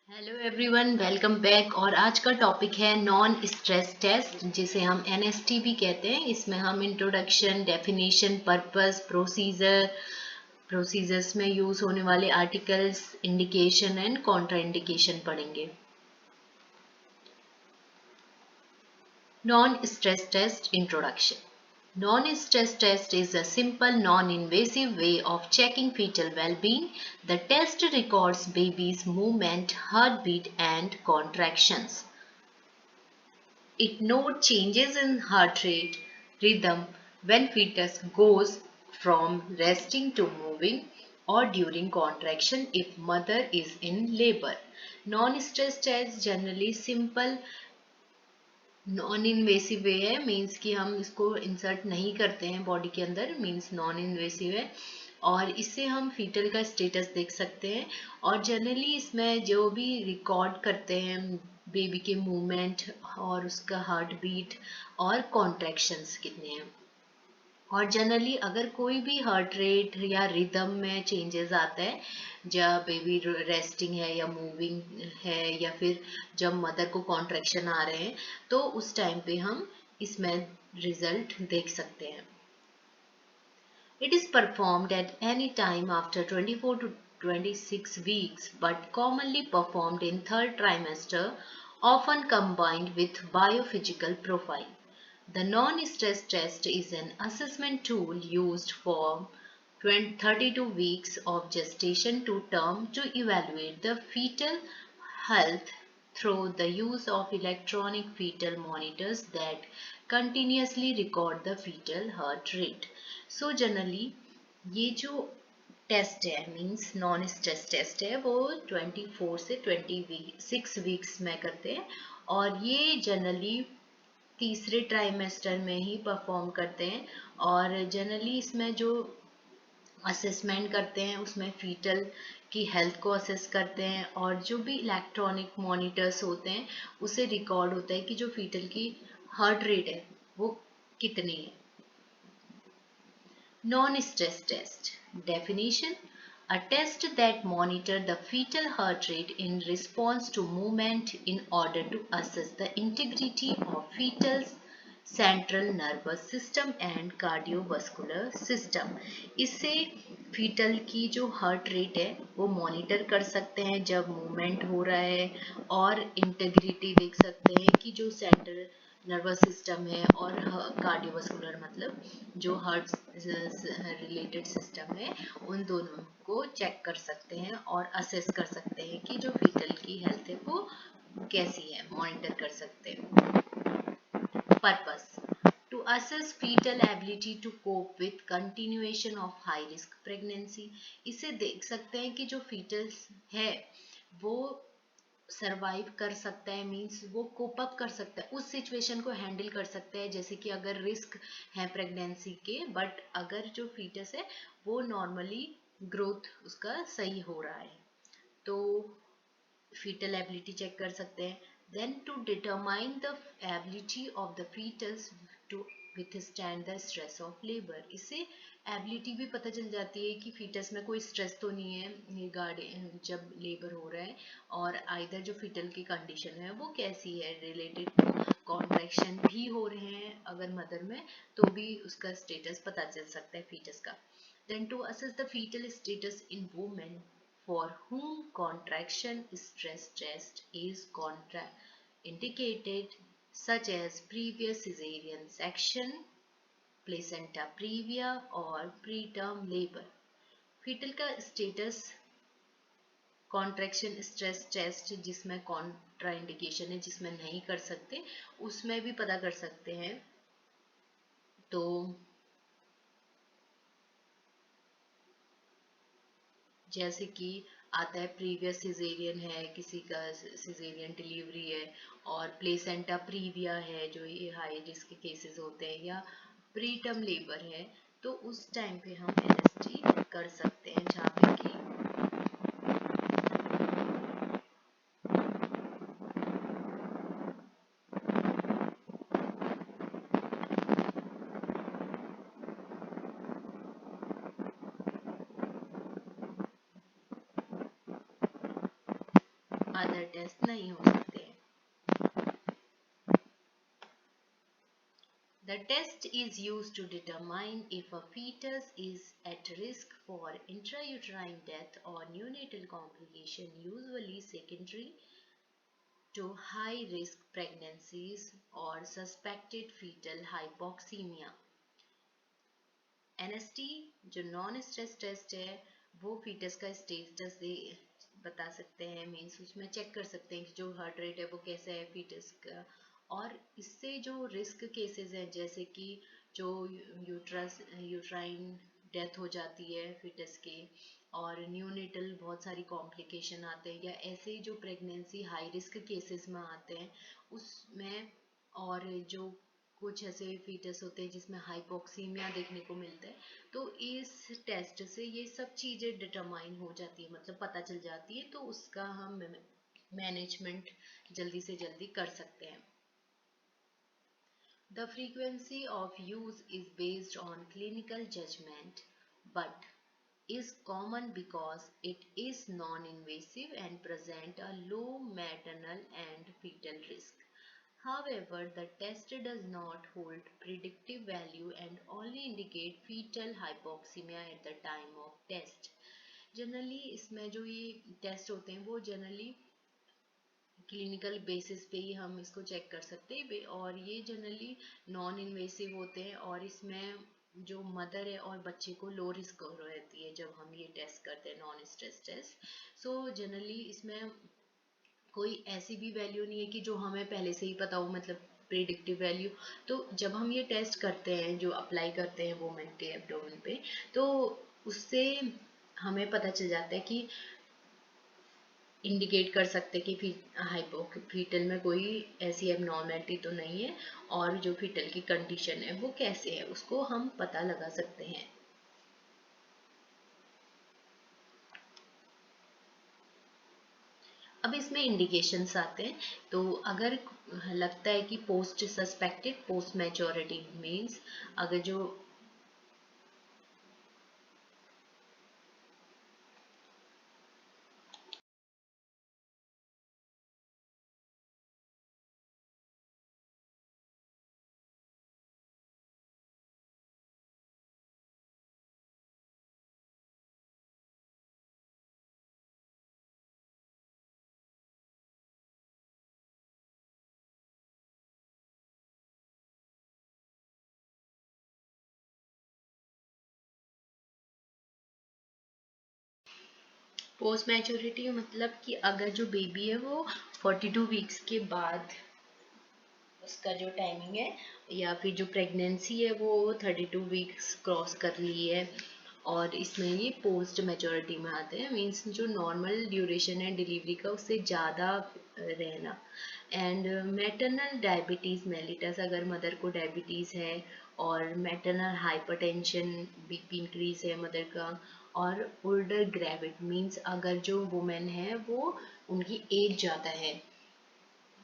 Hello everyone, welcome back. और आज का टॉपिक है नॉन स्ट्रेस टेस्ट, जिसे हम एनएसटी भी कहते हैं। इसमें हम इंट्रोडक्शन, डेफिनेशन, पर्पस, प्रोसीजर्स में यूज होने वाले articles, indication and Contra indication पढ़ेंगे। Non-stress test introduction. Non-stress test is a simple, non-invasive way of checking fetal well-being. The test records baby's movement, heartbeat, and contractions. It notes changes in heart rate, rhythm when fetus goes from resting to moving or during contraction if mother is in labor. Non-stress test generally simple, non invasive way है। Means कि हम इसको insert नहीं करते हैं body के अंदर, means non invasive है। और इससे हम फीटल का स्टेटस देख सकते हैं। और जनरली इसमें जो भी रिकॉर्ड करते हैं बेबी के मूवमेंट और उसका हार्ट बीट और कॉन्ट्रैक्शंस कितने हैं। और जनरली अगर कोई भी हार्ट रेट या रिदम में चेंजेस आता है जब बेबी रेस्टिंग है या मूविंग है, या फिर जब मदर को कॉन्ट्रैक्शन आ रहे हैं, तो उस टाइम पे हम इसमें रिजल्ट देख सकते हैं। It is performed at any time after 24 to 26 weeks, but commonly performed in third trimester, often combined with biophysical profile. The non-stress test is an assessment tool used for 32 weeks of gestation to term to evaluate the fetal health through the use of electronic fetal monitors that continuously record the fetal heart rate. So generally ये जो test है, means non stress test है, वो 24 से 26 weeks में करते हैं। और ये जनरली तीसरे ट्राइमेस्टर में ही परफॉर्म करते हैं। और जनरली इसमें जो असेसमेंट करते हैं उसमें फीटल की हेल्थ को असेस करते हैं, और जो भी इलेक्ट्रॉनिक मॉनिटर्स होते हैं उसे रिकॉर्ड होता है कि जो फीटल की हार्ट रेट है वो कितनी है। Non-stress test. Definition: a test that monitors the fetal heart rate in response to movement in order to assess the integrity of fetal's central nervous system and cardiovascular system. इससे fetal की जो heart rate है वो monitor कर सकते हैं जब movement हो रहा है, और इंटेग्रिटी देख सकते हैं कि जो सेंट्रल नर्वस सिस्टम है और कार्डियोवास्कुलर मतलब जो हार्ट रिलेटेड सिस्टम है, उन दोनों को चेक कर सकते हैं और असेस कर सकते हैं कि जो फीटल की हेल्थ है वो कैसी है, मॉनिटर कर सकते हैं। Purpose: to assess fetal ability to cope with continuation of high risk pregnancy. इसे देख सकते हैं कि जो फीटस है वो सरवाइव कर सकता है, मींस वो कोप अप कर सकता है, उस सिचुएशन को हैंडल कर सकता है। जैसे कि अगर रिस्क है प्रेगनेंसी के, बट अगर जो फीटस है वो नॉर्मली ग्रोथ उसका सही हो रहा है, तो fetal ability चेक कर सकते हैं। Then to determine the ability of the fetus to withstand the stress of labor. इससे एबिलिटी भी पता चल जाती है कि फीटस में कोई स्ट्रेस तो नहीं है रिगार्डिंग जब लेबर हो रहा है, और आइदर जो फीटल की कंडीशन है वो कैसी है, रिलेटेड टू कॉन्ट्रैक्शन भी हो रहे हैं अगर मदर में, तो भी उसका स्टेटस पता चल सकता है फीटस का। Then to assess the fetal status in women for whom contraction stress test is contraindicated, such as previous cesarean section, placenta previa और preterm labor. फीटल का स्टेटस कॉन्ट्रैक्शन स्ट्रेस टेस्ट जिसमें Contra indication है, जिसमें नहीं कर सकते, उसमें भी पता कर सकते हैं। तो जैसे कि आता है प्रीवियस सिजेरियन है, किसी का सिजेरियन डिलीवरी है, और प्लेसेंटा प्रीविया है जो ये हाई रिस्क केसेस होते हैं, या प्रीटर्म लेबर है, तो उस टाइम पे हम एनएसटी कर सकते हैं जहाँ पे कि अदर टेस्ट नहीं हो सकते। The test is used to determine if a fetus is at risk for intrauterine death or neonatal complication, usually secondary to high-risk pregnancies or suspected fetal hypoxemia. NST जो नॉन स्ट्रेस टेस्ट है वो foetus का status दे बता सकते हैं, means उसमें check कर सकते हैं कि जो हार्ट रेट है वो कैसा है फीटस का। और इससे जो रिस्क केसेस हैं जैसे कि जो यूट्राइन डेथ हो जाती है फीटस के, और न्यूनेटल बहुत सारी कॉम्प्लिकेशन आते हैं, या ऐसे जो प्रेगनेंसी हाई रिस्क केसेस में आते हैं उसमें, और जो कुछ ऐसे फीटस होते हैं जिसमें हाइपोक्सीमिया देखने को मिलता है, तो इस टेस्ट से ये सब चीज़ें डिटरमाइन हो जाती है, मतलब पता चल जाती है, तो उसका हम मैनेजमेंट जल्दी से जल्दी कर सकते हैं। The frequency of use is based on clinical judgment but is common because it is non-invasive and present a low maternal and fetal risk. However, the test does not hold predictive value and only indicate fetal hypoxemia at the time of test. Generally इसमें जो ये test होते हैं वो generally clinical basis पे ही हम इसको check कर सकते हैं, और ये जनरली नॉन इन्वेसिव होते हैं, और इसमें जो मदर है और बच्चे को लो रिस्क रहती है जब हम ये टेस्ट करते हैं non stress test. So generally इसमें कोई ऐसी भी वैल्यू नहीं है कि जो हमें पहले से ही पता हो, मतलब प्रिडिक्टिव वैल्यू। तो जब हम ये टेस्ट करते हैं, जो अप्लाई करते हैं वुमेन के एब्डोमेन पे, तो उससे हमें पता चल जाता है कि इंडिकेट कर सकते हैं कि फीटल में कोई ऐसी एबनॉर्मेलिटी तो नहीं है, और जो फीटल की कंडीशन है वो कैसे है उसको हम पता लगा सकते हैं। अब इसमें इंडिकेशंस आते हैं, तो अगर लगता है कि post suspected post maturity means अगर जो पोस्ट मैच्योरिटी मतलब कि अगर जो बेबी है वो 42 वीक्स के बाद उसका जो टाइमिंग है, या फिर जो प्रेगनेंसी है वो 32 वीक्स क्रॉस कर ली है, और इसमें ये पोस्ट मैच्योरिटी में आते हैं, मीन्स जो नॉर्मल ड्यूरेशन है डिलीवरी का उससे ज़्यादा रहना। एंड मैटरनल डायबिटीज़ मेलिटस, अगर मदर को डायबिटीज़ है, और मैटरनल हाइपरटेंशन बीपी इंक्रीज है मदर का, और ओल्डर ग्रेविड मीन्स अगर जो वुमेन है वो उनकी एज ज़्यादा है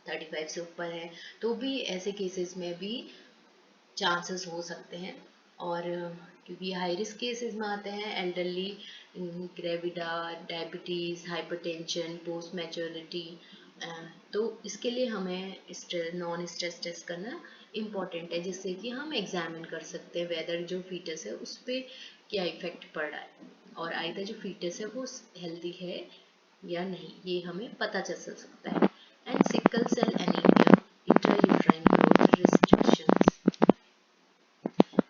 35 से ऊपर है, तो भी ऐसे केसेस में भी चांसेस हो सकते हैं। और क्योंकि हाई रिस्क केसेस में आते हैं elderly, gravida, diabetes, hypertension, post maturity, तो इसके लिए हमें नॉन स्ट्रेस टेस्ट करना इम्पॉर्टेंट है, जिससे कि हम एग्जामिन कर सकते हैं वेदर जो फीटस है उस पर क्या इफेक्ट पड़ रहा है, और आइदर जो फीटस है वो हेल्दी है या नहीं, ये हमें पता चल सकता है। And sickle cell anaemia, intrauterine growth restrictions,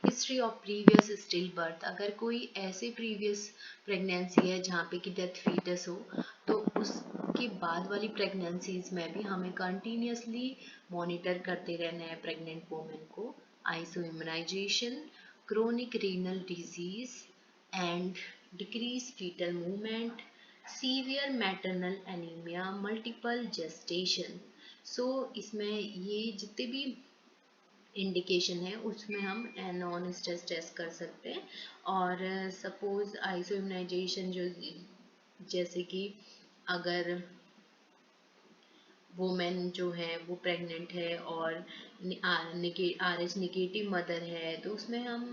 history of previous still birth, अगर कोई ऐसे प्रीवियस प्रेगनेंसी है जहाँ पे कि डेथ फीटस हो, तो उसके बाद वाली प्रेगनेंसीज में भी हमें कंटिन्यूसली मॉनिटर करते रहना है प्रेग्नेंट वुमेन को। Iso immunisation, chronic renal disease and decrease fetal movement, severe maternal anaemia, multiple gestation. So इसमें ये जितने भी इंडिकेशन है उसमें हम नॉन स्ट्रेस टेस्ट कर सकते हैं। और सपोज आइसो इम्यूनाइजेशन जो जैसे कि अगर वुमेन जो है वो प्रेग्नेंट है और आर एच निगेटिव मदर है, तो उसमें हम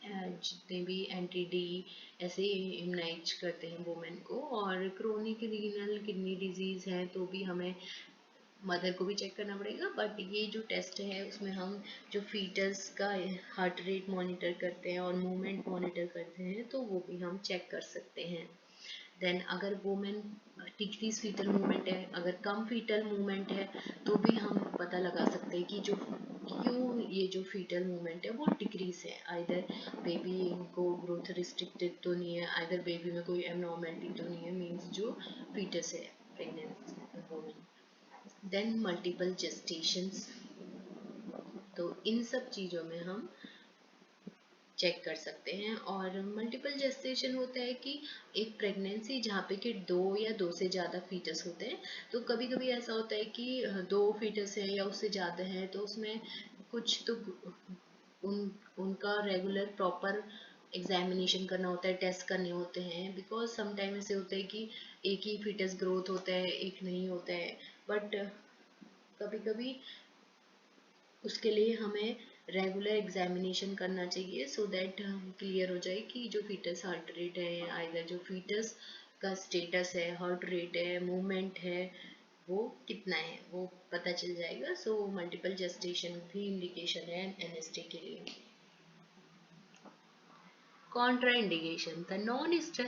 जितने भी एंटी डी ऐसे इम्यूनाइज करते हैं वुमेन को। और क्रोनिक रीनल किडनी डिजीज़ है तो भी हमें मदर को भी चेक करना पड़ेगा, बट ये जो टेस्ट है उसमें हम जो फीटस का हार्ट रेट मॉनिटर करते हैं और मूवमेंट मॉनिटर करते हैं तो वो भी हम चेक कर सकते हैं। देन अगर वुमेन डिक्रीज फीटल मूवमेंट है, अगर कम फीटल मूवमेंट है तो भी हम पता लगा सकते हैं कि जो क्यों ये जो फीटल मूवमेंट है वो डिक्रीज है। आइदर बेबी को ग्रोथ रिस्ट्रिक्टेड तो नहीं है, आइदर बेबी में कोई एबनॉर्मेलिटी तो नहीं है, मीन्स जो फीटस है प्रेगनेंट वुमेन। देन मल्टीपल जेस्टेशंस, तो इन सब चीज़ों में हम चेक कर सकते हैं। और मल्टीपल जेस्टेशन होता है कि एक प्रेगनेंसी जहाँ पे कि 2 या 2 से ज़्यादा फीटस होते हैं। तो कभी कभी ऐसा होता है कि 2 फीटस हैं या उससे ज़्यादा हैं तो उसमें कुछ तो उनका रेगुलर प्रॉपर एग्जामिनेशन करना होता है, टेस्ट करने होते हैं। बिकॉज समटाइम ऐसे होता है कि एक ही फीटस ग्रोथ होता है, एक नहीं होता है। बट कभी कभी उसके लिए हमें रेगुलर एग्जामिनेशन करना चाहिए सो दैट क्लियर हो जाए कि जो फीटस हार्ट रेट है, आइदर जो फीटस का स्टेटस है, हार्ट रेट है, मूवमेंट है, वो कितना है वो पता चल जाएगा। सो मल्टीपल जेस्टेशन भी इंडिकेशन है एनएसटी के लिए। Contraindication: the non-test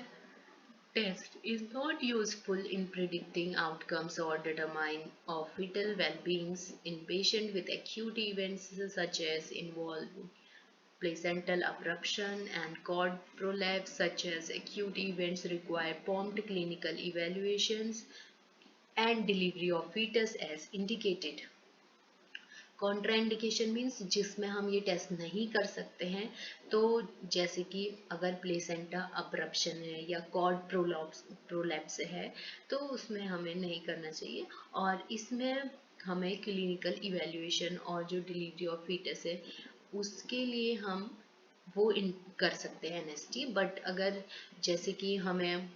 is not useful in predicting outcomes or determining of fetal well-being in patients with acute events such as involving placental abruption and cord prolapse. Such as acute events require prompt clinical evaluations and delivery of fetus as indicated. Contraindication means जिसमें हम ये test नहीं कर सकते हैं, तो जैसे कि अगर प्लेसेंटा अब्रप्शन है या कॉर्ड प्रोलैप्स है तो उसमें हमें नहीं करना चाहिए। और इसमें हमें क्लिनिकल इवैल्यूएशन और जो डिलीवरी ऑफ फीटस है उसके लिए हम वो कर सकते हैं एनएसटी। बट अगर जैसे कि हमें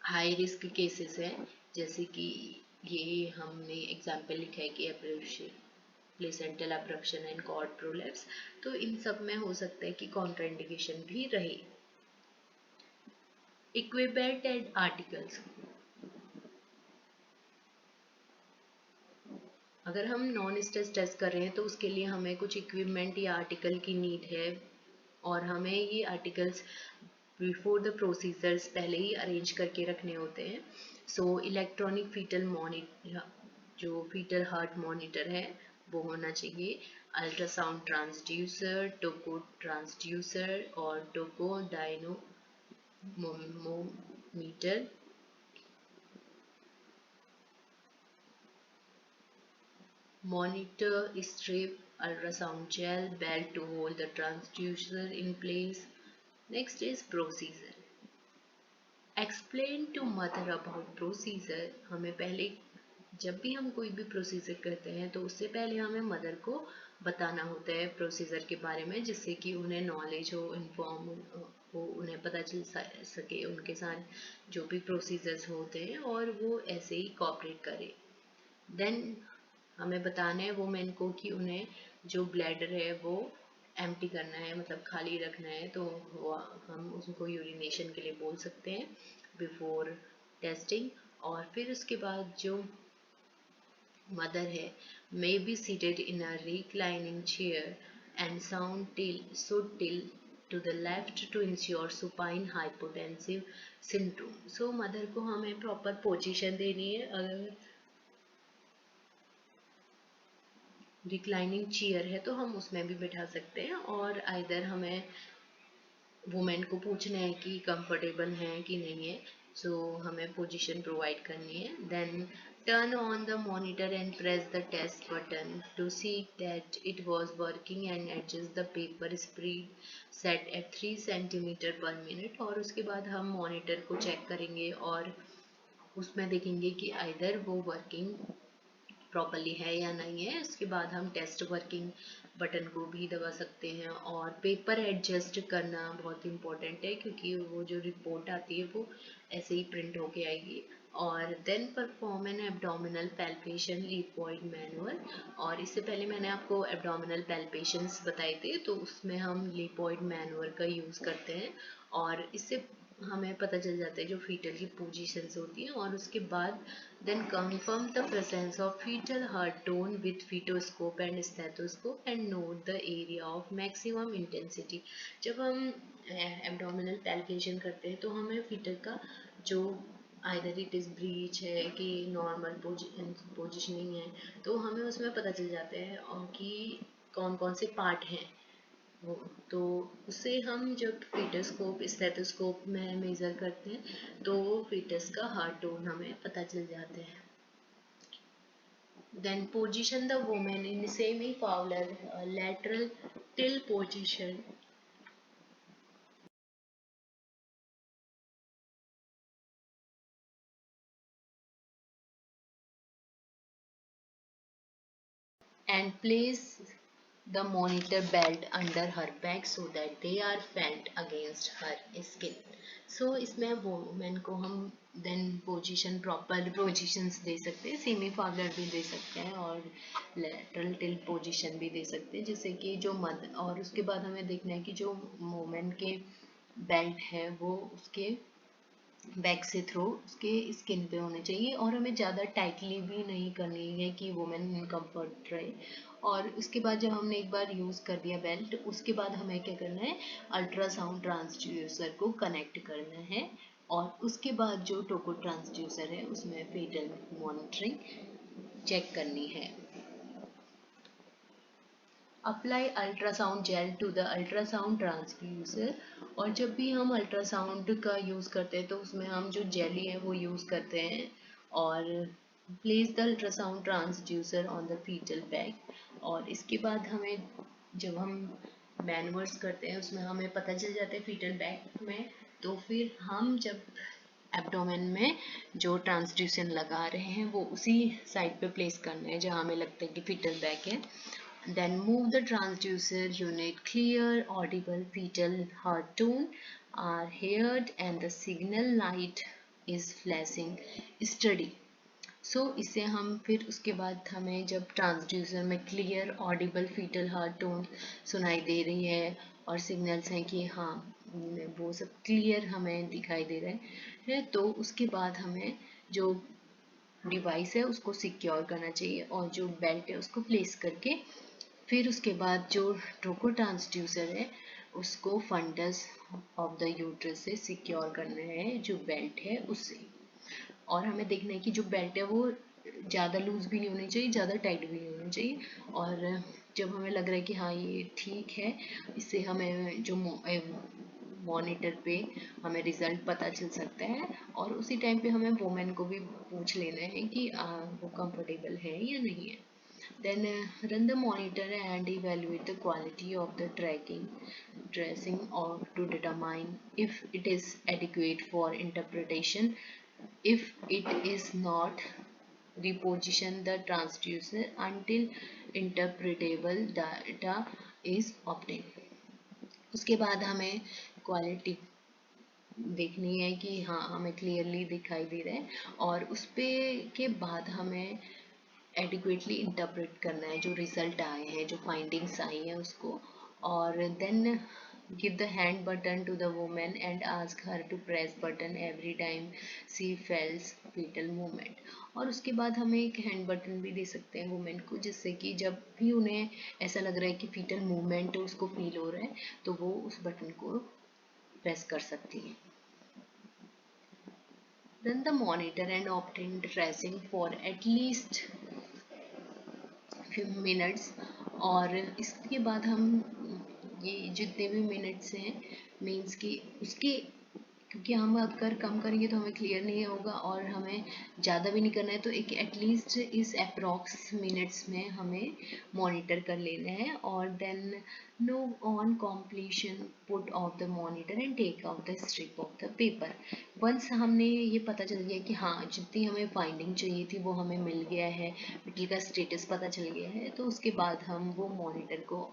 हाई रिस्क केसेस हैं, जैसे कि ये हमने एग्जाम्पल लिखा है कि abruption, placental abruption and chord prolapse, तो इन सब में हो सकता है कि कॉन्ट्राइंडिकेशन भी रहे। इक्विपमेंट एंड आर्टिकल्स: अगर हम नॉन स्ट्रेस टेस्ट कर रहे हैं तो उसके लिए हमें कुछ इक्विपमेंट या आर्टिकल की नीड है और हमें ये आर्टिकल्स बिफोर द प्रोसीजर्स पहले ही अरेंज करके रखने होते हैं। सो इलेक्ट्रॉनिक फीटल मॉनिटर, जो फीटल हार्ट मॉनिटर है वो होना चाहिए। अल्ट्रासाउंड ट्रांसड्यूसर, टोको ट्रांसड्यूसर और टोको डायनोमोमीटर, monitor strip, ultrasound gel, belt to hold the transducer in place. Next is procedure. Explain to mother about procedure. हमें पहले जब भी हम कोई भी प्रोसीजर करते हैं तो उससे पहले हमें मदर को बताना होता है प्रोसीजर के बारे में, जिससे कि उन्हें नॉलेज हो, इन्फॉर्म हो, उन्हें पता चल सके उनके साथ जो भी प्रोसीजर्स होते हैं और वो ऐसे ही कोऑपरेट करें। देन हमें बताना है वुमेन को कि उन्हें जो ब्लैडर है वो एम्प्टी करना है, मतलब खाली रखना है, तो वो हम उसको यूरिनेशन के लिए बोल सकते हैं बिफोर टेस्टिंग। और फिर उसके बाद जो मदर है may be seated in a reclining chair and sound till should till to the left to ensure supine hypotensive syndrome. So mother को हमें प्रॉपर पोजीशन देनी है। अगर रिक्लाइनिंग चेयर है तो हम उसमें भी बैठा सकते हैं, और आइदर हमें वुमेन को पूछना है कि कंफर्टेबल है कि नहीं है, सो हमें पोजीशन प्रोवाइड करनी है। Then turn on the monitor and press the test button to see that it was working and adjust the paper spread set at 3 centimetre per minute. और उसके बाद हम मॉनिटर को चेक करेंगे और उसमें देखेंगे कि आइदर वो वर्किंग प्रॉपरली है या नहीं है। इसके बाद हम टेस्ट वर्किंग बटन को भी दबा सकते हैं। और पेपर एडजस्ट करना बहुत इम्पोर्टेंट है क्योंकि वो जो रिपोर्ट आती है वो ऐसे ही प्रिंट होके आएगी और then perform an abdominal palpation Leopold manual. और इससे पहले मैंने आपको एब्डोमिनल पैल्पेशंस बताए थे, तो उसमें हम लिपोइड मैनुअल का यूज़ करते हैं और इससे हमें पता चल जाता है जो फीटल की पोजीशंस होती हैं। और उसके बाद then confirm the presence of fetal heart tone with fetoscope and stethoscope and note the area of maximum intensity. जब हम एब्डोमिनल पैल्पेशन करते हैं तो हमें फीटल का जो आइदर इट इज़ ब्रीच है कि नॉर्मल पोजिशनिंग है, तो हमें उसमें पता चल जाता है और कि कौन कौन से पार्ट हैं वो। तो उससे हम जब फीटोस्कोप स्टेथोस्कोप में मेज़र करते हैं तो फीटस का हार्ट टोन हमें पता चल जाते हैं। Then position the woman in semi-fowler lateral till position. And place the monitor belt under her back so that they are felt against her skin. So इसमें वुमेन को हम देन पोजीशन प्रॉपर पोजीशंस दे सकते हैं, semi forward भी दे सकते हैं और lateral till position भी दे सकते हैं, जैसे कि जो मद। और उसके बाद हमें देखना है कि जो वुमेन के बेल्ट है वो उसके बैक से थ्रो उसके स्किन पे होने चाहिए और हमें ज़्यादा टाइटली भी नहीं करनी है कि वुमेन इनकम्फर्ट रहे। और उसके बाद जब हमने एक बार यूज़ कर दिया बेल्ट, उसके बाद हमें क्या करना है, अल्ट्रासाउंड ट्रांसड्यूसर को कनेक्ट करना है और उसके बाद जो टोको ट्रांसड्यूसर है उसमें फेटल मॉनिटरिंग चेक करनी है। Apply ultrasound gel to the ultrasound transducer. और जब भी हम अल्ट्रासाउंड का यूज़ करते हैं तो उसमें हम जो जेली है वो यूज़ करते हैं। और place the ultrasound transducer on the foetal back. और इसके बाद हमें जब हम मैनुअर्स करते हैं उसमें हमें पता चल जाता है फीटल बैक में, तो फिर हम जब एब्डोमेन में जो ट्रांसड्यूसर लगा रहे हैं वो उसी साइड पे प्लेस करना है जहाँ हमें लगता है कि फीटल बैक है। Then move the transducer unit. Clear, audible fetal heart tone are heard and the signal light is flashing steady. So इससे हम फिर उसके बाद हमें जब ट्रांसड्यूसर में clear audible foetal heart tone सुनाई दे रही है और सिग्नल्स हैं कि हाँ वो सब क्लियर हमें दिखाई दे रहे हैं, तो उसके बाद हमें जो डिवाइस है उसको सिक्योर करना चाहिए और जो बेल्ट है उसको प्लेस करके फिर उसके बाद जो ट्रोको ट्रांसड्यूसर है उसको फंडस ऑफ द यूट्रस से सिक्योर करना है जो बेल्ट है उससे। और हमें देखना है कि जो बेल्ट है वो ज़्यादा लूज भी नहीं होनी चाहिए, ज़्यादा टाइट भी नहीं होनी चाहिए। और जब हमें लग रहा है कि हाँ ये ठीक है, इससे हमें जो मॉनिटर पे हमें रिजल्ट पता चल सकता है और उसी टाइम पे हमें वोमेन को भी पूछ लेना है कि वो कंफर्टेबल है या नहीं है। Then run the monitor and evaluate the quality of the tracing or to determine if it is adequate for interpretation. If it is not, reposition the transducer until interpretable data is obtained. उसके बाद हमें quality देखनी है कि हाँ हमें clearly दिखाई दे रहा है और उस पे के बाद हमें एडिक्वेटली इंटरप्रेट करना है जो रिजल्ट आए हैं, जो फाइंडिंग्स आई हैं उसको। और then give the hand button to the women and ask her to press button every time she feels foetal movement. और उसके बाद हमें एक हैंड बटन भी दे सकते हैं वुमेन को, जिससे कि जब भी उन्हें ऐसा लग रहा है कि फीटल मूवमेंट उसको फील हो रहा है तो वो उस बटन को प्रेस कर सकती हैं। Then the monitor and obtain tracing for at least few minutes। और इसके बाद हम ये जितने भी मिनट्स हैं मीन्स कि उसके, क्योंकि हम अगर कम करेंगे तो हमें क्लियर नहीं होगा और हमें ज़्यादा भी नहीं करना है, तो एक एटलीस्ट इस अप्रॉक्स मिनट्स में हमें मॉनिटर कर लेना है। और then no on completion put off the monitor and take out the strip of the paper. Once हमने ये पता चल गया कि हाँ जितनी हमें फाइंडिंग चाहिए थी वो हमें मिल गया है, विटल का स्टेटस पता चल गया है, तो उसके बाद हम वो मॉनिटर को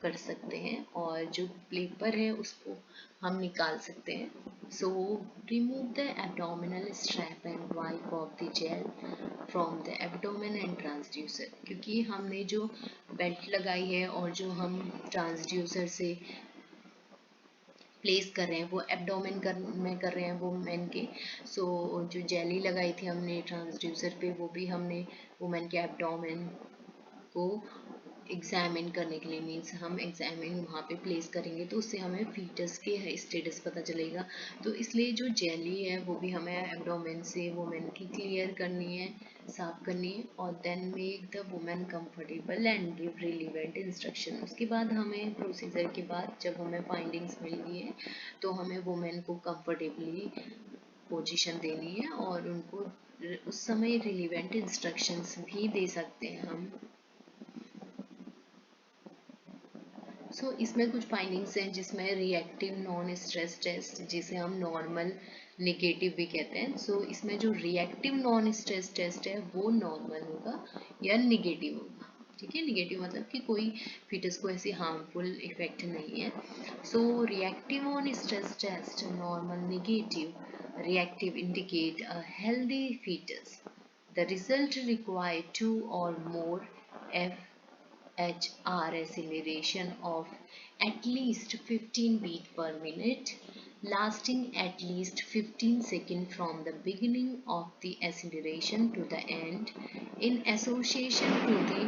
कर सकते हैं और जो पेपर है उसको हम निकाल सकते हैं। So remove the abdominal strap and wipe off the gel from the abdomen and transducer. क्योंकि हमने जो बेल्ट लगाई है और जो हम ट्रांसड्यूसर से प्लेस कर रहे हैं वो में कर रहे हैं वुमेन के। सो जो जेली लगाई थी हमने ट्रांसड्यूसर पे वो भी हमने वुमेन के एब्डोमेन को एग्जामिन करने के लिए, मीन्स हम एग्जामिन वहाँ पे प्लेस करेंगे तो उससे हमें फीटस के स्टेटस पता चलेगा। तो इसलिए जो जेली है वो भी हमें एब्डोमेन से वुमेन की क्लियर करनी है, साफ करनी है, और then make the women comfortable and give relevant instruction. उसके बाद हमें प्रोसीजर के बाद जब हमें फाइंडिंग्स मिल गई है तो हमें वुमेन को कंफर्टेबली पोजीशन देनी है और उनको उस समय रिलीवेंट इंस्ट्रक्शंस भी दे सकते हैं हम। इसमें कुछ फाइंडिंग्स हैं जिसमें रिएक्टिव नॉन स्ट्रेस टेस्ट, जिसे हम नॉर्मल नेगेटिव भी कहते हैं। इसमें जो रिएक्टिव नॉन स्ट्रेस टेस्ट है वो नॉर्मल होगा या निगेटिव होगा। ठीक है, निगेटिव मतलब कि कोई फीटस को ऐसी हार्मफुल इफेक्ट नहीं है। Reactive non stress test, normal, negative. Reactive indicate a healthy fetus. The result require 2 or more FHR acceleration of at least 15 beat per minute, lasting at least 15 seconds from the beginning of the acceleration to the end, in association to the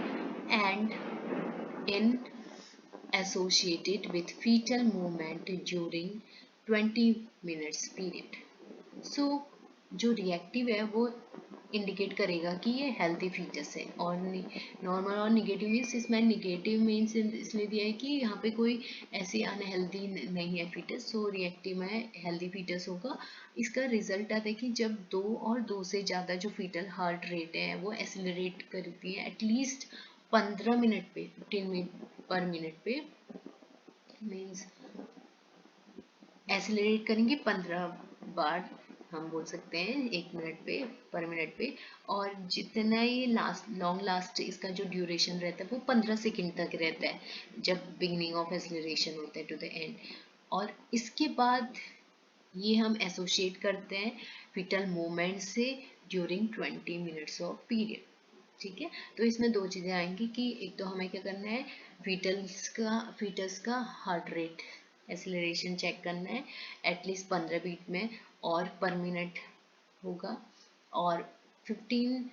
and in associated with fetal movement during 20 minutes period. जो reactive है वो indicate करेगा कि ये healthy foetus है, और normal और negative means, इसमें निगेटिव मीन्स इसलिए दिया है कि यहाँ पे कोई ऐसी अनहेल्दी नहीं है फीटस। रिएक्टिव में हेल्थी फीटस होगा। इसका रिजल्ट आता है कि जब 2 और 2 से ज़्यादा जो फीटल हार्ट रेट है वो एसिलरेट करती है एटलीस्ट 15 मिनट पे, 15 पर मिनट पे, मीन्स एसिलरेट करेंगे 15 बार, हम बोल सकते हैं 1 मिनट पे, पर मिनट पे। और जितना ये लॉन्ग लास्ट इसका जो ड्यूरेशन रहता है वो 15 सेकंड तक रहता है जब बिगनिंग ऑफ एसिलरेशन होता है टू द एंड। और इसके बाद ये हम एसोसिएट करते हैं फीटल मूवमेंट से ड्यूरिंग 20 मिनट्स ऑफ पीरियड। ठीक है, तो इसमें 2 चीज़ें आएंगी कि एक तो हमें क्या करना है, फीटस का हार्ट रेट एक्सेलरेशन चेक करना है एटलीस्ट 15 बीट में और पर मिनट होगा, और 15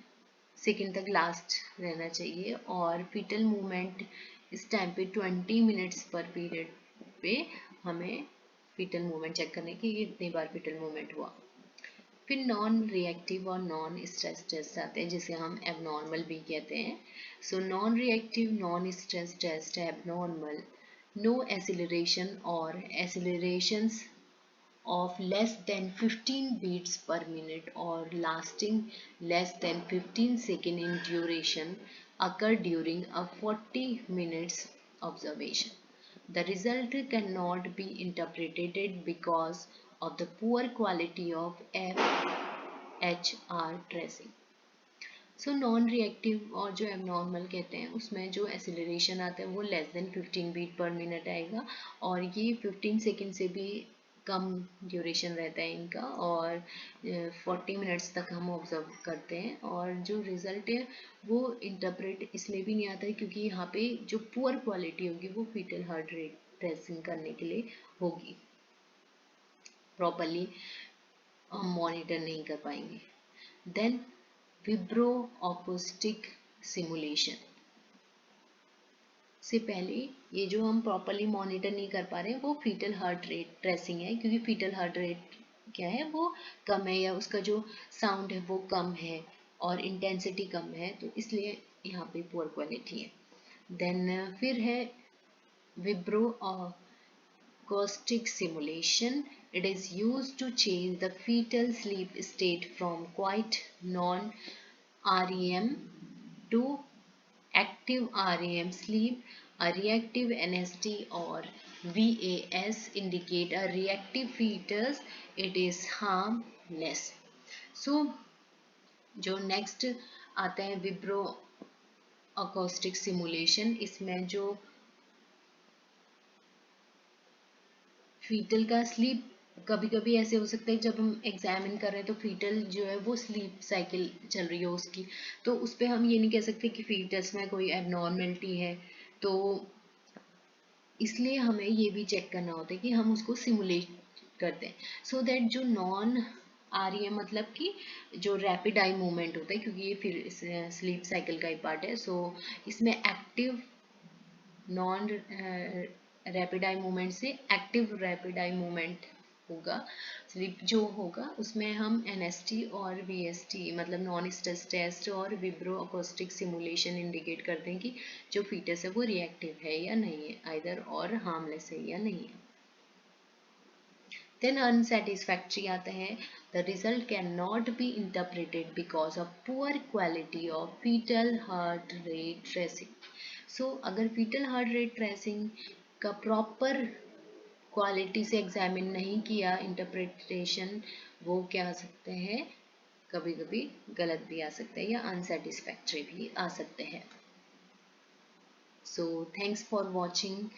सेकेंड तक लास्ट रहना चाहिए, और फीटल मूवमेंट इस टाइम पे 20 मिनट्स पर पीरियड पे हमें फीटल मूवमेंट चेक करने की कितनी बार फीटल मूवमेंट हुआ। फिर नॉन रिएक्टिव और नॉन स्ट्रेस टेस्ट आते हैं जिसे हम एबनॉर्मल भी कहते हैं। Non reactive non stress test abnormal, no acceleration or accelerations of less than 15 beats per minute or lasting less than 15 seconds in duration occur during a 40 minutes observation. The result cannot be interpreted because of the poor quality of FHR tracing. Non reactive और जो abnormal कहते हैं उसमें जो acceleration आता है वो less than 15 beat per minute आएगा, और ये 15 सेकेंड से भी कम ड्यूरेशन रहता है इनका, और 40 मिनट्स तक हम ऑब्जर्व करते हैं। और जो रिजल्ट है वो इंटरप्रेट इसलिए भी नहीं आता है क्योंकि यहाँ पे जो पुअर क्वालिटी होगी वो फीटल हार्ट रेट ट्रेसिंग करने के लिए होगी, प्रॉपरली हम मॉनिटर नहीं कर पाएंगे। देन विब्रो-अकॉस्टिक सिमुलेशन से पहले ये जो हम प्रॉपरली मॉनिटर नहीं कर पा रहे हैं वो फीटल हार्ट रेट ट्रेसिंग है, क्योंकि फीटल हार्ट रेट क्या है वो कम है, या उसका जो साउंड है वो कम है और इंटेंसिटी कम है, तो इसलिए यहाँ पे पुअर क्वालिटी है। देन फिर है विब्रो acoustic simulation. It is used to change the fetal sleep state from quiet non-REM to active REM sleep. A reactive NST or VAS indicate a reactive fetus. It is harmless. जो next आता है विब्रो acoustic simulation, इसमें जो fetal का sleep कभी कभी ऐसे हो सकता है जब हम एग्जामिन कर रहे हैं तो फीटल जो है वो स्लीप साइकिल चल रही हो उसकी, तो उस पर हम ये नहीं कह सकते कि फीटस में कोई एबनॉर्मेलिटी है। तो इसलिए हमें ये भी चेक करना होता है कि हम उसको सिमुलेट करते हैं, सो दैट जो नॉन आ रही है, मतलब कि जो रैपिड आई मूवमेंट होता है, क्योंकि ये फिर स्लीप साइकिल का ही पार्ट है, सो इसमें active non rapid eye movement से एक्टिव रैपिड आई मूवमेंट होगा। स्लीप जो होगा उसमें हम एनएसटी और वीएसटी मतलब नॉन स्ट्रेस टेस्ट और विब्रो अकोस्टिक सिमुलेशन इंडिकेट करते हैं कि जो फीटस है वो रिएक्टिव है या नहीं है, आइदर और हार्मलेस है या नहीं है। Then unsatisfactory आता है, the result cannot be interpreted because of poor quality of fetal heart rate tracing. So अगर fetal heart rate tracing का proper क्वालिटी से एग्जामिन नहीं किया, इंटरप्रिटेशन वो क्या आ सकते हैं, कभी कभी गलत भी आ सकते हैं या अनसेटिस्फैक्ट्री भी आ सकते हैं। So thanks for watching.